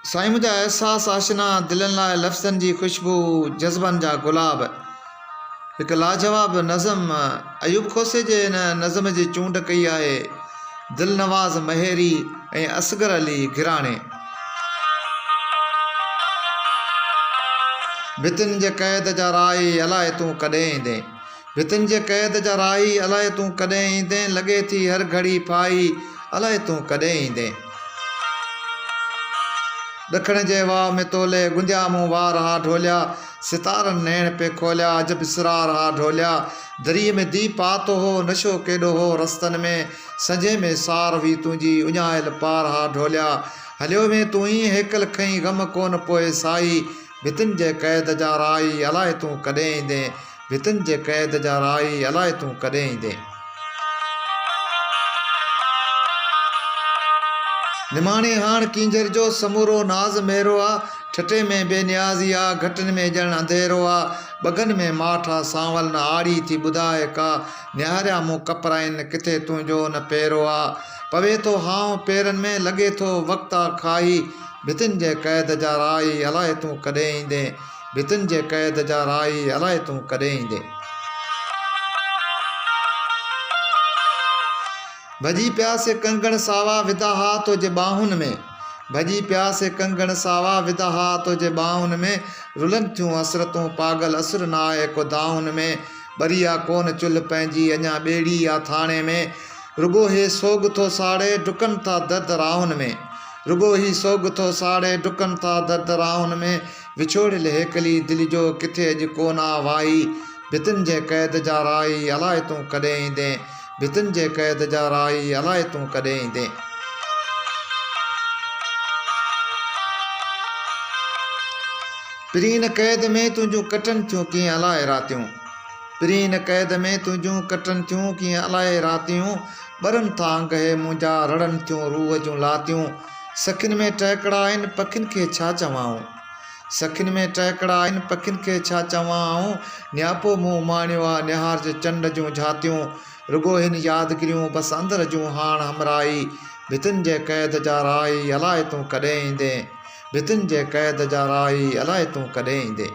साईं मुंहिंजा एहसास आशिना दिलनि लाइ लफ़्ज़नि जी ख़ुशबू जज़्बनि जा गुलाब। हिकु लाजवाब नज़म अयूब खोसे जे हिन नज़म जी चूंड कई आहे दिलनवाज़ महेरी ऐं असगर अली गिराणे। भितिन जे क़ैद जा राही अलाए तूं कॾहिं ईंदे, भितिन जे क़ैद जा राही अलाए तूं कॾहिं ईंदे, लॻे थी हर घड़ी पाई अलाए तूं कॾहिं ईंदे। ॾखण जे वाह में तोले गुंदिया मूं वार हा ढोलिया, सितारनि नैण पे खोलिया अजब इसरार हा ढोलिया। दरीअ में दीप आतो हो नशो केॾो हो रस्तनि में, संझे में सार हुई तुंहिंजी उञायल पार हा ढोलिया। हलियो में तूं ई हेकल खईं ग़म कोन पोइ साई, भितिन जे क़ैद जा राही अलाए तूं कॾहिं ईंदे, भितिन जे क़ैद जा राही अलाए तूं कॾहिं ईंदे। निमाणी हाण कींजर जो समूरो नाज़ मेरो आ, ठटे में बेनियाज़ी आ घटनि में ॼण अंधेरो आ। बगन में माठा सांवल न आड़ी थी ॿुधाए का, निहारिया मूं कपराइनि किथे तुंहिंजो न पेरो आ। पवे थो हांव पेरनि में लॻे थो वक़्तु आ खाई, भितिन जे क़ैद जा राही अलाए तूं कॾहिं ईंदे, भितिन जे क़ैद जा राही अलाए तूं कॾहिं ईंदे। भॼी प्यासे कंगण सावा विधा हा तुंहिंजे ॿाहुनि में, भॼी प्यासे कंगण सावा विधा हा तुंहिंजे ॿाहुनि में, रुलन थियूं असरतूं पागल असुर न आहे को दाहुनि में। ॿरिया कोन चुल्ह पंहिंजी अञा ॿेड़ी आ थाणे में, रुगो हे सोग थो साड़े डुकनि था दर्द राहुनि में, रुगो ही सोग थो साड़े डुकनि था दर्द राहुनि में। विछोड़ियल हेकली दिलि जो किथे अॼु कोन आ वाही, भितिन जे क़ैद जा राही अलाए तूं कॾहिं ईंदे, भितिन जे क़ैद जा राही अलाए तूं कॾहिं ईंदे। पिरीन क़ैद में तुंहिंजूं कटनि थियूं कीअं अलाए रातियूं, पिरीन क़ैद में तुंहिंजूं कटनि थियूं कीअं अलाए रातियूं। ॿरनि था अंग हे मुंहिंजा रड़नि थियूं रूह जूं लातियूं, सखियुनि में टहिकड़ा आहिनि पखियुनि खे छा चवाऊं, सखियुनि में टहिकड़ा आहिनि पखियुनि खे छा चवाऊं। नियापो मूं माणियो आहे निहार जे चंड जूं झातियूं, रुगो हिन यादगिरियूं बसि अंदर जूं हाण हमराई, भितिन जे क़ैद जा राही अलाए तूं कॾहिं ईंदे, भितिन जे क़ैद जा राही अलाए तूं कॾहिं ईंदे।